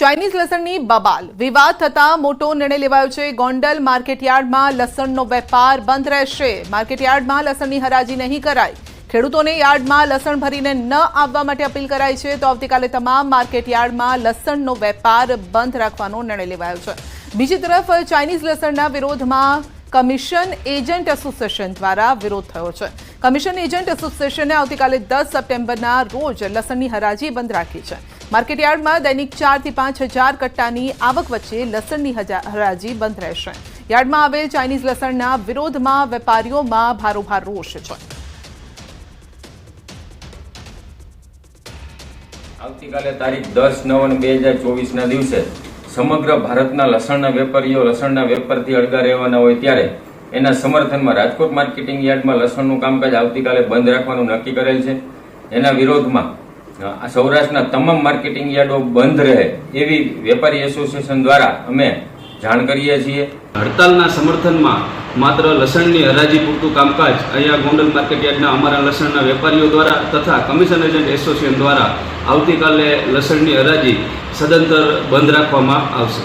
Chinese લસણની બબાલ વિવાદ થતા મોટો નિર્ણય લેવાયો છે। ગોંડલ માર્કેટયાર્ડમાં લસણનો વેપાર બંધ રહેશે। માર્કેટયાર્ડમાં લસણની હરાજી નહીં કરાય। ખેડૂતોને યાર્ડમાં લસણ ભરીને ન આવવા માટે અપીલ કરાઈ છે। તો આવતીકાલે તમામ માર્કેટયાર્ડમાં લસણનો વેપાર બંધ રાખવાનો નિર્ણય લેવાયો છે। બીજી તરફ ચાઇનીઝ લસણના વિરોધમાં કમિશન એજન્ટ એસોસિએશન દ્વારા વિરોધ થયો છે। કમિશન એજન્ટ એસોસિએશને આવતીકાલે 10 સપ્ટેમ્બરના રોજ લસણની હરાજી બંધ રાખી છે। માર્કેટયાર્ડમાં દૈનિક 4 થી 5 હજાર કટ્ટાની આવક વચ્ચે લસણની હરાજી બંધ રહેશે। યાર્ડમાં આવેલ ચાઇનીઝ લસણના વિરોધમાં વેપારીઓમાં ભારોભાર રોષ છે। આવતીકાલે તારીખ 10/9/2024 દિવસે સમગ્ર ભારતના લસણના વેપારીઓ લસણના વેપારથી અળગા રહેવાના હોય ત્યારે એના સમર્થનમાં રાજકોટ માર્કેટિંગ યાર્ડમાં લસણનું કામકાજ આવતીકાલે બંધ રાખવાનું નક્કી કરેલ છે। એના વિરોધમાં સૌરાષ્ટ્રના તમામ માર્કેટિંગ યાર્ડો બંધ રહે એવી વેપારી એસોસિએશન દ્વારા અમે જાણ કરીએ છીએ। હડતાલના સમર્થનમાં માત્ર લસણની હરાજી પૂરતું કામકાજ અહીંયા ગોંડલ માર્કેટયાર્ડના અમારા લસણના વેપારીઓ દ્વારા તથા કમિશન એજન્ટ એસોસિએશન દ્વારા આવતીકાલે લસણની હરાજી સદંતર બંધ રાખવામાં આવશે।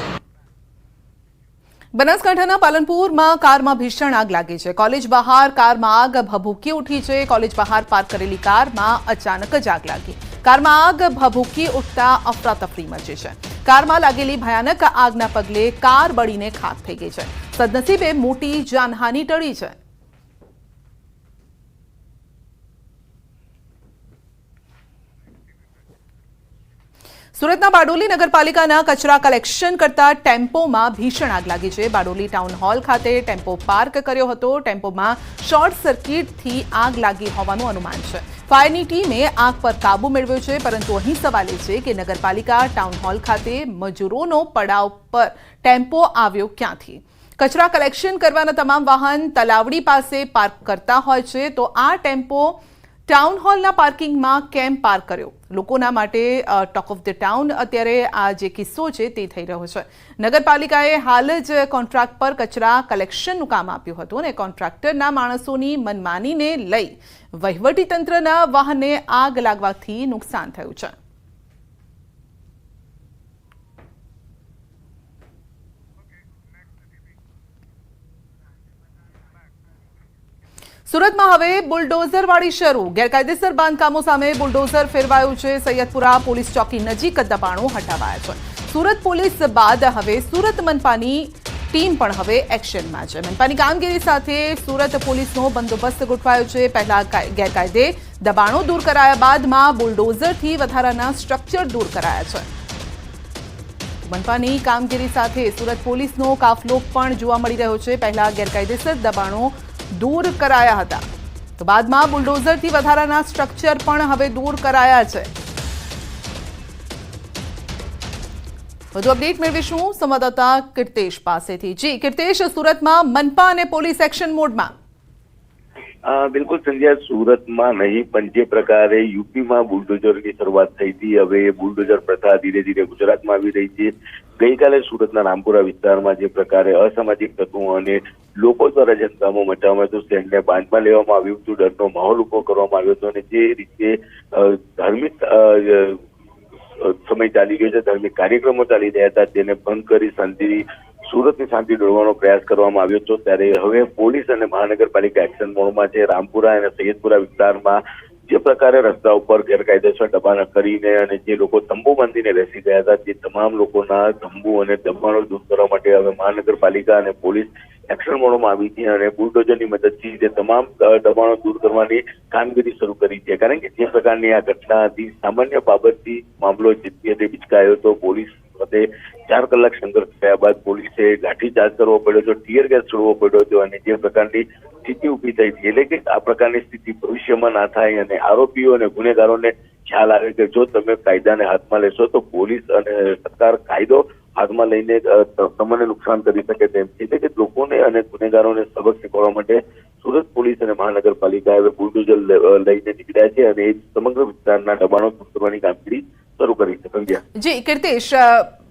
બનાસકાંઠાના પાલનપુરમાં કારમાં ભીષણ આગ લાગી છે। કોલેજ બહાર કારમાં આગ ભભૂકી ઉઠી છે। કોલેજ બહાર પાર્ક કરેલી કારમાં અચાનક જ આગ લાગી। કારમાં આગ ભભૂકી ઉઠતા અફરાતફરી મચી છે। કારમાં લાગેલી ભયાનક આગના પગલે કાર બળીને ખાખ થઈ ગઈ છે। સદનસીબે મોટી જાનહાનિ ટળી છે। સુરતના બારડોલી નગરપાલિકાના કચરા કલેક્શન કરતા ટેમ્પોમાં ભીષણ આગ લાગી છે। બારડોલી ટાઉન હોલ ખાતે ટેમ્પો પાર્ક કર્યો હતો। ટેમ્પોમાં શોર્ટ સર્કિટથી આગ લાગી હોવાનું અનુમાન છે। ફાયરની ટીમે આગ પર કાબુ મેળવ્યો છે, પરંતુ અહીં સવાલ એ છે કે નગરપાલિકા ટાઉન હોલ ખાતે મજૂરોનો પડાવ પર ટેમ્પો આવ્યો ક્યાંથી? કચરા કલેક્શન કરવાના તમામ વાહન તલાવડી પાસે પાર્ક કરતા હોય છે, તો આ ટેમ્પો ટાઉન હોલના પાર્કિંગમાં કેમ પાર્ક કર્યો? લોકોના માટે ટોક ઓફ ધ ટાઉન અત્યારે આ જે કિસ્સો છે તે થઈ રહ્યો છે। નગરપાલિકાએ હાલ જ કોન્ટ્રાક્ટ પર કચરા કલેક્શનનું કામ આપ્યું હતું અને કોન્ટ્રાક્ટરના માણસોની મનમાનીને લઈ વહીવટીતંત્રના વાહનને આગ લાગવાથી નુકસાન થયું છે। સુરતમાં હવે બુલડોઝરવાળી શરૂ। ગેરકાયદેસર બાંધકામો સામે બુલડોઝર ફેરવાયું છે। સૈયદપુરા પોલીસ ચોકી નજીક દબાણો હટાવાયા છે। સુરત પોલીસ બાદ હવે સુરત મનપાની ટીમ પણ હવે એક્શનમાં છે। મનપાની કામગીરી સાથે સુરત પોલીસનો બંદોબસ્ત ગોઠવાયો છે। પહેલા ગેરકાયદે દબાણો દૂર કરાયા બાદમાં બુલડોઝરથી વધારાના સ્ટ્રક્ચર દૂર કરાયા છે। મનપાની કામગીરી સાથે સુરત પોલીસનો કાફલો પણ જોવા મળી રહ્યો છે। પહેલા ગેરકાયદેસર દબાણો दूर कराया था, तो बाद में बुलडोजर थी वधाराना स्ट्रक्चर पण हवे दूर कराया छे। વધુ અપડેટ મેળવીશું સંવાદદાતા કીર્તેશ પાસેથી। जी કીર્તેશ, સુરતમાં મનપા અને પોલીસ એક્શન મોડમાં। बिल्कुल संध्या, सूरत में नहीं पण जे प्रकारे यूपी में बुलडोजर की शुरुआत थई थी, हवे बुलडोजर प्रथा धीरे धीरे गुजरात में आवी रही है। गई काले सूरतना रामपुरा विस्तार में जे प्रकारे असामाजिक तत्वों અને લોકો દ્વારા જનતામાં મચાવવામાં તો શહેરને બાંધમાં લેવામાં આવ્યું હતું, ડરનો માહોલ ઉભો કરવામાં આવ્યો હતો અને જે રીતે ધાર્મિક સમય ચાલી ગયો છે, ધાર્મિક કાર્યક્રમો ચાલી રહ્યા હતા તેને બંધ કરી સુરતની શાંતિ દોરવાનો પ્રયાસ કરવામાં આવ્યો હતો। ત્યારે હવે પોલીસ અને મહાનગરપાલિકા એક્શન મોડમાં છે। રામપુરા અને સૈયદપુરા વિસ્તારમાં જે પ્રકારે રસ્તા ઉપર ગેરકાયદેસર દબાણ કરીને અને જે લોકો તંબુ બાંધીને બેસી ગયા હતા તે તમામ લોકોના તંબુ અને દબાણો દૂર કરવા માટે હવે મહાનગરપાલિકા અને પોલીસ એક્શન મોડમાં આવી છે અને બુલડોઝરની મદદથી તે તમામ દબાણો દૂર કરવાની કામગીરી શરૂ કરી છે। કારણ કે જે પ્રકારની આ ઘટના હતી, સામાન્ય બાબતથી મામલો જે વિચકાયો હતો। પોલીસ સાથે 4 કલાક સંઘર્ષ થયા બાદ પોલીસે લાઠીચાર્જ કરવો પડ્યો હતો, ટીયર ગેસ છોડવો પડ્યો હતો અને જે પ્રકારની સ્થિતિ ઊભી થઈ હતી, એટલે કે આ પ્રકારની સ્થિતિ ભવિષ્યમાં ના થાય અને આરોપીઓ અને ગુનેગારોને ખ્યાલ આવે કે જો તમે કાયદાને હાથમાં લેશો તો પોલીસ અને સરકાર કાયદો હાથમાં લઈને તમને નુકસાન કરી શકે તેમ છે। એટલે કે લોકોને અને ગુનેગારોને સબક શીખવવા માટે સુરત પોલીસ અને મહાનગરપાલિકા હવે બુલડોઝર લઈને નીકળ્યા છે અને એ સમગ્ર વિસ્તારના દબાણો દૂર કરવાની કામગીરી શરૂ કરી છે। સંધ્યા, જી કીર્તેશ,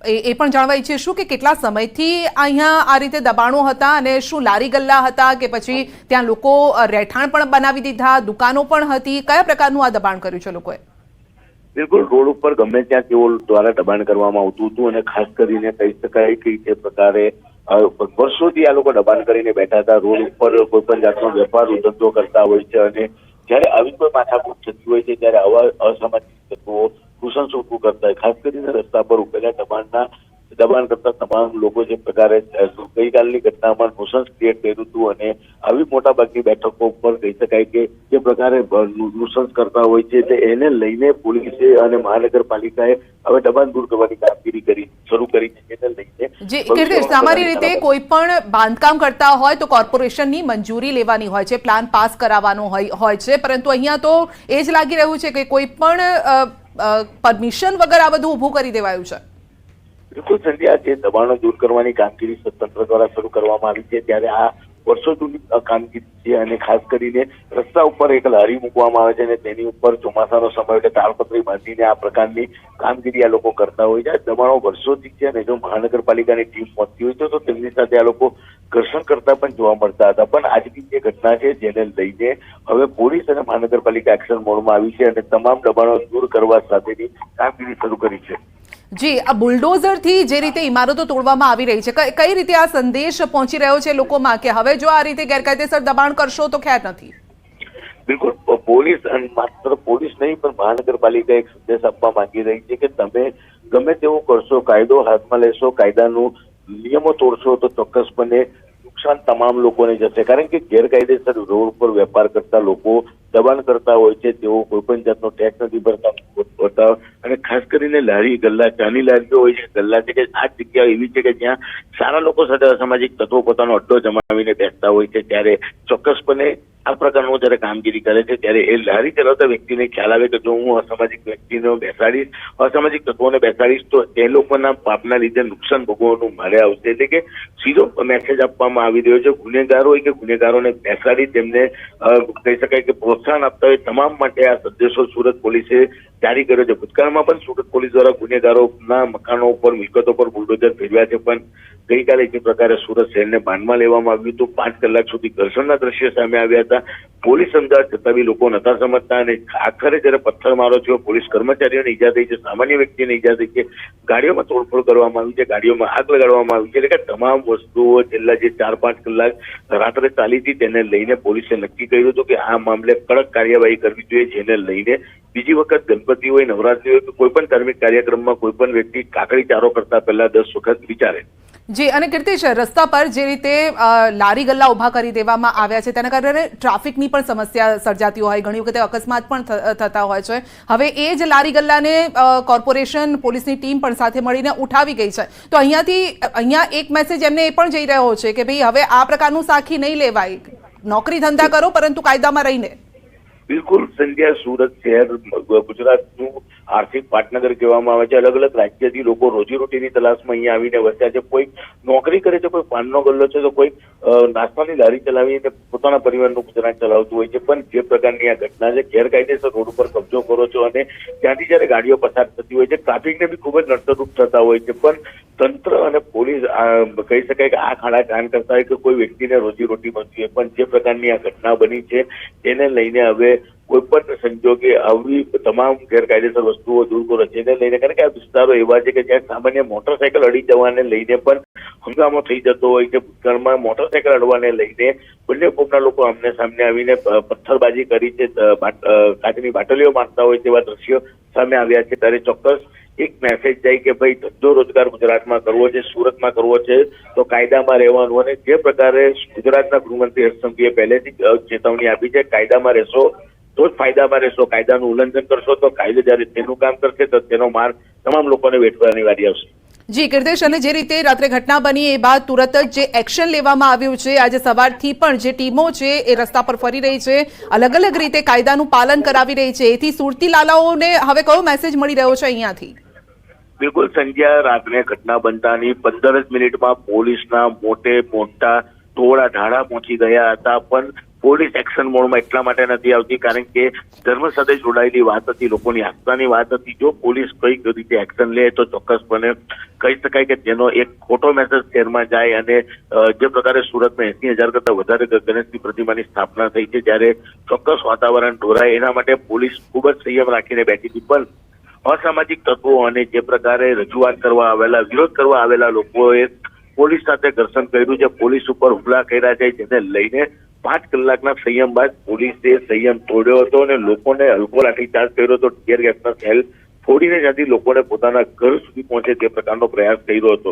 એ પણ જાણવા ઈચ્છે છું કે કેટલા સમયથી અહીંયા આ રીતે દબાણો હતા અને શું લારી ગલ્લા હતા કે પછી ત્યાં લોકો રહેઠાણ પણ બનાવી દીધા, દુકાનો પણ હતી? કયા પ્રકારનું આ દબાણ કર્યું છે લોકોએ? બિલકુલ રોડ ઉપર ગમે ત્યાં તેઓ દ્વારા દબાણ કરવામાં આવતું હતું અને ખાસ કરીને કહી શકાય કે જે પ્રકારે વર્ષોથી આ લોકો દબાણ કરીને બેઠા હતા. રોડ ઉપર કોઈ પણ જાતનો વેપાર ધંધો કરતા હોય છે અને જ્યારે આવી કોઈ માથાકૂટ થતી હોય છે ત્યારે આવા અસામાજિક તત્વો ઘૂસણછોડવું કરતા હોય. ખાસ કરીને રસ્તા પર ઉભેલા દબાણ કરતા તમામ લોકો જે પ્રકારે ગઈકાલની ઘટનામાં નુસન્સ ક્રિએટ કર્યું હતું અને આવી મોટાભાગની બેઠકો ઉપર કહી શકાય કે જે પ્રકારે નુસન્સ કરતા હોય છે તે એને લઈને પોલીસે અને મહાનગરપાલિકાએ હવે દબાણ દૂર કરવાની કામગીરી શરૂ કરી છે. જેને લઈને જી કીર્તિશ, સામાન્ય રીતે કોઈ પણ બાંધકામ કરતા હોય તો કોર્પોરેશનની મંજૂરી લેવાની હોય છે, પ્લાન પાસ કરાવવાનો હોય છે, પરંતુ અહીંયા તો એ જ લાગી રહ્યું છે કે કોઈ પણ પરમિશન વગર આ બધું ઊભું કરી દેવાયું છે. બિલકુલ સંધ્યા, જે દબાણો દૂર કરવાની કામગીરી તંત્ર દ્વારા શરૂ કરવામાં આવી છે ત્યારે આ વર્ષો જૂની કામગીરી છે અને ખાસ કરીને રસ્તા ઉપર એક લારી મૂકવામાં આવે છે અને તેની ઉપર ચોમાસાનો સમય એટલે તાળપત્રી બાંધીને આ પ્રકારની કામગીરી આ લોકો કરતા હોય છે. દબાણો વર્ષોથી છે અને જો મહાનગરપાલિકાની ટીમ પહોંચતી હોય તો તેમની સાથે આ લોકો ઘર્ષણ કરતા પણ જોવા મળતા હતા. પણ આજની જે ઘટના છે જેને લઈને હવે પોલીસ અને મહાનગરપાલિકા એક્શન મોડમાં આવી છે અને તમામ દબાણો દૂર કરવા સાથેની કામગીરી શરૂ કરી છે. જી, આ બુલડોઝરથી જે રીતે ઇમારતો તોડવામાં આવી રહી છે, કઈ રીતે આ સંદેશ પહોંચી રહ્યો છે લોકોમાં કે હવે જો આ રીતે ગેરકાયદેસર દબાણ કરશો તો ખેર નથી? બિલકુલ, પોલીસ અને માત્ર પોલીસ નહીં પણ મહાનગરપાલિકા એક સંદેશ આપવા માંગી રહી છે કે તમે ગમે તેવું કરશો, કાયદો હાથમાં લેશો, કાયદાનું નિયમો તોડશો તો ચોક્કસપણે નુકસાન તમામ લોકોને જશે. કારણ કે ગેરકાયદેસર રોડ પર વેપાર કરતા લોકો દબાણ કરતા હોય છે, તેઓ કોઈ પણ જાતનો ટેક્સ નથી ભરતા અને ખાસ કરીને લારી ગલ્લા, ચાની લારીઓ હોય છે, ગલ્લા છે કે આ જગ્યા એવી છે કે જ્યાં સારા લોકો સાથે અસામાજિક તત્વો પોતાનો અડ્ડો જમાવીને બેસતા હોય છે. ત્યારે ચોક્કસપણે આ પ્રકારનું જયારે કામગીરી કરે છે ત્યારે એ લારી ચલાવતા વ્યક્તિને ખ્યાલ આવે કે જો હું અસામાજિક વ્યક્તિને બેસાડીશ, અસામાજિક તત્વોને બેસાડીશ તો તે લોકોના પાપના લીધે નુકસાન ભોગવવાનું મારે આવશે. એટલે કે સીધો મેસેજ આપવામાં આવી રહ્યો છે ગુનેગારો હોય કે ગુનેગારોને બેસાડી તેમને કહી શકાય કે પ્રોત્સાહન આપતા હોય તમામ માટે આ સંદેશો સુરત પોલીસે જારી કર્યો છે. ભૂતકાળમાં પણ સુરત પોલીસ દ્વારા ગુનેગારોના મકાનો ઉપર, મિલકતો પર બુલડોઝર ફેરવ્યા છે, પણ ગઈકાલે જે પ્રકારે સુરત શહેરને બાનમાં લેવામાં આવ્યું હતું, 5 કલાક સુધી ઘર્ષણના દ્રશ્યો સામે આવ્યા હતા. પોલીસ અમદાવાદ છતાં બી લોકો નતા સમજતા અને આખરે જયારે પથ્થરમારો થયો, પોલીસ કર્મચારીઓને ઈજા થઈ છે, સામાન્ય વ્યક્તિને ઈજા થઈ છે, ગાડીઓમાં તોડફોડ કરવામાં આવી છે, ગાડીઓમાં આગ લગાડવામાં આવી છે. એટલે કે તમામ વસ્તુઓ છેલ્લા જે 4-5 કલાક રાત્રે ચાલી હતી તેને લઈને પોલીસે નક્કી કર્યું હતું કે આ મામલે કડક કાર્યવાહી કરવી જોઈએ. જેને લઈને બીજી વખત ગણપતિ હોય, નવરાત્રી હોય કે કોઈ પણ ધાર્મિક કાર્યક્રમમાં કોઈ પણ વ્યક્તિ કાકડી ચારો કરતા પહેલા 10 વખત વિચારે. જી, અને કીર્તિશ, રસ્તા પર જે રીતે લારી ગલ્લા ઉભા કરી દેવામાં આવ્યા છે તેના કારણે ટ્રાફિકની પણ સમસ્યા સર્જાતી હોય, ઘણી વખતે અકસ્માત પણ થતા હોય છે. હવે એ જ લારી ગલ્લાને કોર્પોરેશન પોલીસની ટીમ પણ સાથે મળીને ઉઠાવી ગઈ છે, તો અહીંયા એક મેસેજ એમને એ પણ જઈ રહ્યો છે કે ભાઈ હવે આ પ્રકારનું સાખી નહીં લેવાય, નોકરી ધંધા કરો પરંતુ કાયદામાં રહીને. બિલકુલ સંધ્યા, સુરત શહેર ગુજરાતનું આર્થિક પાટનગર કહેવામાં આવે છે. અલગ અલગ રાજ્યથી લોકો રોજીરોટીની તલાશમાં અહીંયા આવીને વસ્યા છે. કોઈ નોકરી કરે છે, કોઈ પાનનો ગલ્લો છે, તો કોઈ નાસ્તાની લારી ચલાવીને પોતાના પરિવારનું ગુજરાન ચલાવતું હોય છે. પણ જે પ્રકારની આ ઘટના છે, ગેરકાયદેસર રોડ ઉપર કબજો કરો છો અને ત્યાંથી જયારે ગાડીઓ પસાર થતી હોય છે, ટ્રાફિકને બી ખૂબ જ નડતરરૂપ થતા હોય છે. પણ તંત્ર અને પોલીસ કહી શકાય કે આ ખાડા કાન કરતા હોય કે કોઈ વ્યક્તિને રોજીરોટી મળતી હોય, પણ જે પ્રકારની આ ઘટના બની છે તેને લઈને હવે કોઈ પણ સંજોગે આવી તમામ ગેરકાયદેસર વસ્તુઓ દૂર કરો. જેને લઈને કારણ કે આ વિસ્તારો એવા છે કે જ્યાં સામાન્ય મોટરસાયકલ અડી જવાને લઈને પણ હંગામો થઈ જતો હોય છે. ભૂતકાળમાં મોટરસાયકલ અડવાને લઈને બંને કોમના લોકો આમને સામને આવીને પથ્થરબાજી કરી છે, કાચની બાટલીઓ મારતા હોય તેવા દ્રશ્યો સામે આવ્યા છે. ત્યારે ચોક્કસ એક મેસેજ જાય કે ભાઈ ધંધો રોજગાર ગુજરાતમાં કરવો છે, સુરતમાં કરવો છે તો કાયદામાં રહેવાનું. અને જે પ્રકારે ગુજરાતના ગૃહમંત્રી હર્ષ સંઘવીએ પહેલેથી ચેતવણી આપી છે, કાયદામાં રહેશો તો જ ફાયદામાં રહેશો, કાયદાનું ઉલ્લંઘન કરશો તો કાયદો જયારે તેનું કામ કરશે તો તેનો માર તમામ લોકોને વેઠવાની વારી આવશે. જી કીર્તિશ, અને જે રીતે રાત્રે ઘટના બની એ બાદ તુરંત જ જે એક્શન લેવામાં આવ્યું છે, આજે સવારથી પણ જે ટીમો છે એ રસ્તા પર ફરી રહી છે, અલગ અલગ રીતે કાયદાનું પાલન કરાવી રહી છે, એથી સુરતી લાલાઓને હવે કયો મેસેજ મળી રહ્યો છે અહીંયાથી? બિલકુલ સંજ્ઞા, રાત્રે ઘટના બનતાની 15 જ મિનિટમાં પોલીસના મોટા ટોળા ઢાળા પહોંચી ગયા હતા. પણ પોલીસ એક્શન મોડમાં એટલા માટે નથી આવતી કારણ કે ધર્મ સાથે જોડાયેલી વાત હતી, લોકોની આસ્થાની વાત હતી. જો પોલીસ કઈ રીતે એક્શન લે તો ચોક્કસપણે કહી શકાય કે તેનો એક ખોટો મેસેજ શહેરમાં જાય. અને જે પ્રકારે સુરતમાં 80,000 કરતા વધારે ગણેશની પ્રતિમાની સ્થાપના થઈ છે, ત્યારે ચોક્કસ વાતાવરણ ઢોરાય એના માટે પોલીસ ખૂબ જ સંયમ રાખીને બેઠી હતી. પણ અસામાજિક તત્વો અને જે પ્રકારે રજૂઆત કરવા આવેલા, વિરોધ કરવા આવેલા લોકોએ પોલીસ સાથે ઘર્ષણ કર્યું છે, પોલીસ ઉપર હુમલા કર્યા છે, જેને લઈને 5 કલાકના સંયમ બાદ પોલીસે સંયમ તોડ્યો હતો અને લોકોને હલકો લાઠીચાર્જ કર્યો હતો. ટીયર ગેસના સેલ ફોડીને ત્યાંથી લોકોને પોતાના ઘર સુધી પહોંચે તે પ્રકારનો પ્રયાસ કર્યો હતો.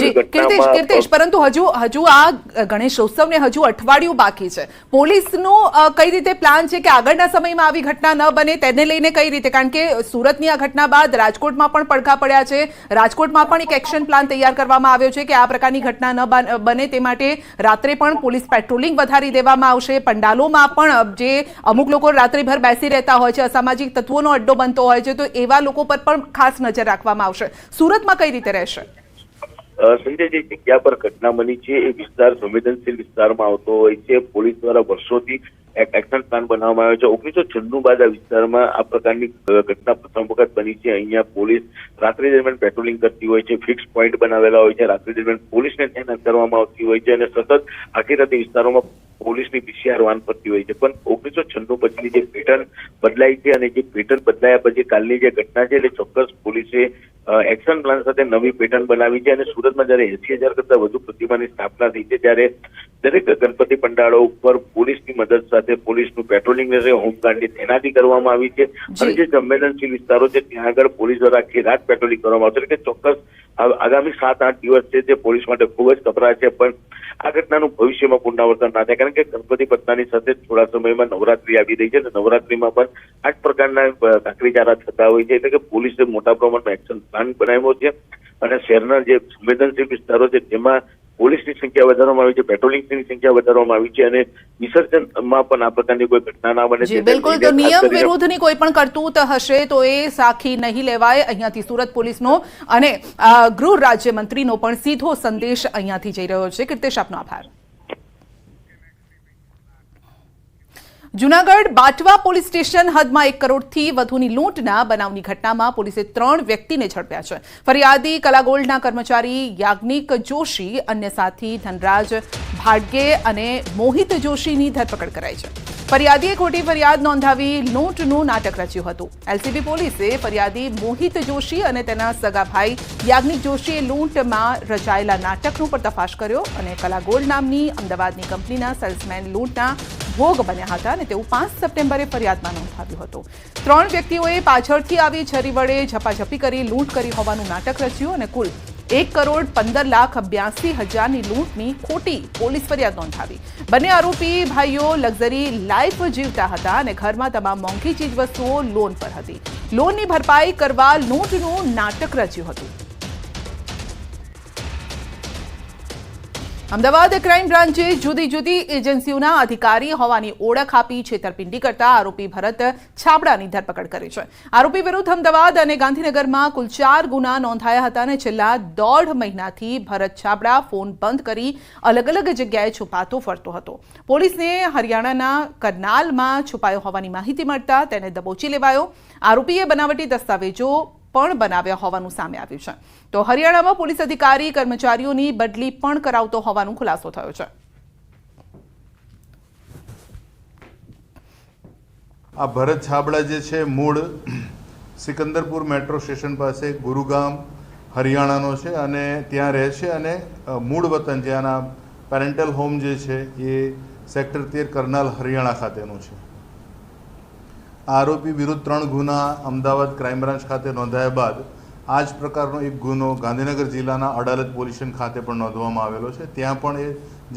જી કીર્તિશ, પરંતુ હજુ આ ગણેશોત્સવને હજુ અઠવાડિયું બાકી છે. પોલીસનો કઈ રીતે પ્લાન છે કે આગળના સમયમાં આવી ઘટના ન બને તેને લઈને કઈ રીતે? કારણ કે સુરતની આ ઘટના બાદ રાજકોટમાં પણ પડઘા પડ્યા છે. રાજકોટમાં પણ એક એક્શન પ્લાન તૈયાર કરવામાં આવ્યો છે કે આ પ્રકારની ઘટના ન બને તે માટે રાત્રે પણ પોલીસ પેટ્રોલિંગ વધારી દેવામાં આવશે. પંડાલોમાં પણ જે અમુક લોકો રાત્રિભર બેસી રહેતા હોય છે, અસામાજિક તત્વોનો અડ્ડો બનતો હોય છે, તો એવા લોકો પર પણ ખાસ નજર રાખવામાં આવશે. સુરતમાં કઈ રીતે રહેશે? સંજય, જે જગ્યા પર ઘટના બની છે એ વિસ્તાર સંવેદનશીલ વિસ્તારમાં આવતો હોય છે. પોલીસ દ્વારા વર્ષોથી એક એક્શન પ્લાન બનાવવામાં આવ્યો છે. 1996 બાદ આ વિસ્તારમાં આ પ્રકારની ઘટના પ્રથમ વખત બની છે. અહીંયા પોલીસ રાત્રિ દરમિયાન પેટ્રોલિંગ કરતી હોય છે, ફિક્સ પોઈન્ટ બનાવેલા હોય છે, રાત્રિ દરમિયાન પોલીસને તૈનાત કરવામાં આવતી હોય છે અને સતત આખી રાતે વિસ્તારોમાં પોલીસની પીસીઆર વાન ફરતી હોય છે. પણ 1996 પછીની જે પેટર્ન બદલાઈ છે અને જે પેટર્ન બદલાયા પછી કાલની જે ઘટના છે એટલે ચોક્કસ પોલીસે એક્શન પ્લાન સાથે નવી પેટર્ન બનાવી છે. અને સુરતમાં જયારે 80,000 કરતા વધુ પ્રતિમાની સ્થાપના થઈ છે ત્યારે દરેક ગણપતિ પંડાળો ઉપર પોલીસની મદદ સાથે પોલીસનું પેટ્રોલિંગ રહેશે, હોમગાર્ડની તૈનાતી કરવામાં આવી છે અને જે સંવેદનશીલ વિસ્તારો છે ત્યાં આગળ પોલીસ દ્વારા આખી રાત પેટ્રોલિંગ કરવામાં આવશે. એટલે કે ચોક્કસ આગામી 7-8 દિવસ છે તે પોલીસ માટે ખૂબ જ કપરા છે. પણ આ ઘટનાનું ભવિષ્યમાં પુનરાવર્તન ના થાય, કારણ કે ગણપતિ પટનાની સાથે થોડા સમયમાં નવરાત્રી આવી રહી છે અને નવરાત્રીમાં પણ આ જ પ્રકારના કાકરીચારા થતા હોય છે. એટલે કે પોલીસે મોટા પ્રમાણમાં એક્શન પ્લાન બનાવ્યો છે અને શહેરના જે સંવેદનશીલ વિસ્તારો છે તેમાં પોલીસની સંખ્યા વધારવામાં આવી છે, પેટ્રોલિંગની સંખ્યા વધારવામાં આવી છે અને વિસર્જનમાં પણ આ પ્રકારની કોઈ ઘટના ના બને. બિલકુલ, તો નિયમ વિરુદ્ધની કોઈ પણ કરતૂત હશે તો એ સાખી નહીં લેવાય. અહીંયાથી સુરત પોલીસનો અને ગૃહ રાજ્યમંત્રીનો પણ સીધો સંદેશ અહીંયાથી જઈ રહ્યો છે. કીર્તિશ, આપનો આભાર. જૂનાગઢ બાટવા પોલીસ સ્ટેશન હદમાં 1 કરોડથી વધુની લૂંટના બનાવની ઘટનામાં પોલીસે 3 વ્યક્તિને ઝડપ્યા છે. ફરિયાદી કલાગોલ્ડના કર્મચારી યાજ્ઞિક જોશી, અન્ય સાથી ધનરાજ ભાડગે અને મોહિત જોશીની ધરપકડ કરાઈ છે. ફરિયાદીએ ખોટી ફરિયાદ નોંધાવી લૂંટનું નાટક રચ્યું હતું. એલસીબી પોલીસે ફરિયાદી મોહિત જોશી અને તેના સગા ભાઈ યાજ્ઞિક જોશીએ લૂંટમાં રચાયેલા નાટકનો પર્દાફાશ કર્યો અને કલાગોલ્ડ નામની અમદાવાદની કંપનીના સેલ્સમેન લૂંટના ભોગ બન્યા હતા અને તેવું 5 સપ્ટેમ્બરે ફરિયાદમાં નોંધાવ્યું હતું. 3 વ્યક્તિઓએ પાછળથી આવી છરી વડે ઝપાઝપી કરી લૂંટ કરી હોવાનું નાટક રચ્યું અને કુલ 1,15,82,000ની લૂંટની ખોટી પોલીસ ફરિયાદ નોંધાવી. બંને આરોપી ભાઈઓ લક્ઝરી લાઈફ જીવતા હતા અને ઘરમાં તમામ મોંઘી ચીજવસ્તુઓ લોન પર હતી. લોનની ભરપાઈ કરવા લૂંટનું નાટક રચ્યું હતું. અમદાવાદ ક્રાઇમ બ્રાન્ચે જુદી જુદી એજન્સીઓના અધિકારી હોવાની ઓળખ આપી છેતરપિંડી કરતા આરોપી ભરત છાબડાની ધરપકડ કરી છે. આરોપી વિરુદ્ધ અમદાવાદ અને ગાંધીનગરમાં કુલ 4 ગુના નોંધાયા હતા અને છેલ્લા 1.5 મહિનાથી ભરત છાબડા ફોન બંધ કરી અલગ અલગ જગ્યાએ છુપાતો ફરતો હતો. પોલીસને હરિયાણાના કરનાલમાં છુપાયો હોવાની માહિતી મળતા તેને દબોચી લેવાયો. આરોપીએ બનાવટી દસ્તાવેજો પણ બનાવ્યા હોવાનું સામે આવ્યું છે. તો હરિયાણામાં પોલીસ અધિકારી કર્મચારીઓની બદલી પણ કરાવતો હોવાનો ખુલાસો થયો છે. આ ભરત છાબડા જે છે મૂળ સિકંદરપુર મેટ્રો સ્ટેશન પાસે ગુરુગામ હરિયાણાનો છે અને ત્યાં રહે છે અને મૂળ વતન જ્યાંના પેરેન્ટલ હોમ જે છે એ સેક્ટર 13 કરનાલ હરિયાણા ખાતેનું છે. આરોપી વિરુદ્ધ 3 ગુના અમદાવાદ ક્રાઇમ બ્રાન્ચ ખાતે નોંધાયા બાદ આ જ પ્રકારનો એક ગુનો ગાંધીનગર જિલ્લાના અડાલજ પોલીસ સ્ટેશન ખાતે પણ નોંધવામાં આવેલો છે. ત્યાં પણ એ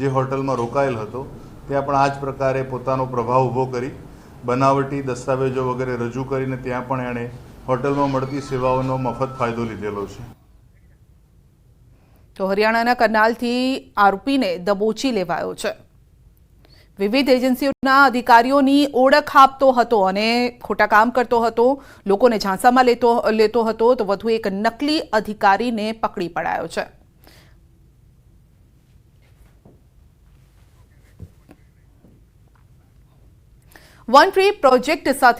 જે હોટલમાં રોકાયેલ હતો ત્યાં પણ આ જ પ્રકારે પોતાનો પ્રભાવ ઊભો કરી બનાવટી દસ્તાવેજો વગેરે રજૂ કરીને ત્યાં પણ એણે હોટલમાં મળતી સેવાઓનો મફત ફાયદો લીધેલો છે. તો હરિયાણાના કરનાલથી આરોપીને દબોચી લેવાયો છે. વિવિધ એજન્સીઓના અધિકારીઓની ઓળખ આપતો હતો અને ખોટા કામ કરતો હતો, લોકોને ઝાંસામાં લેતો હતો. તો વધુ એક નકલી અધિકારીને પકડી પડાયો છે. વન ટ્રી પ્રોજેક્ટ સાથે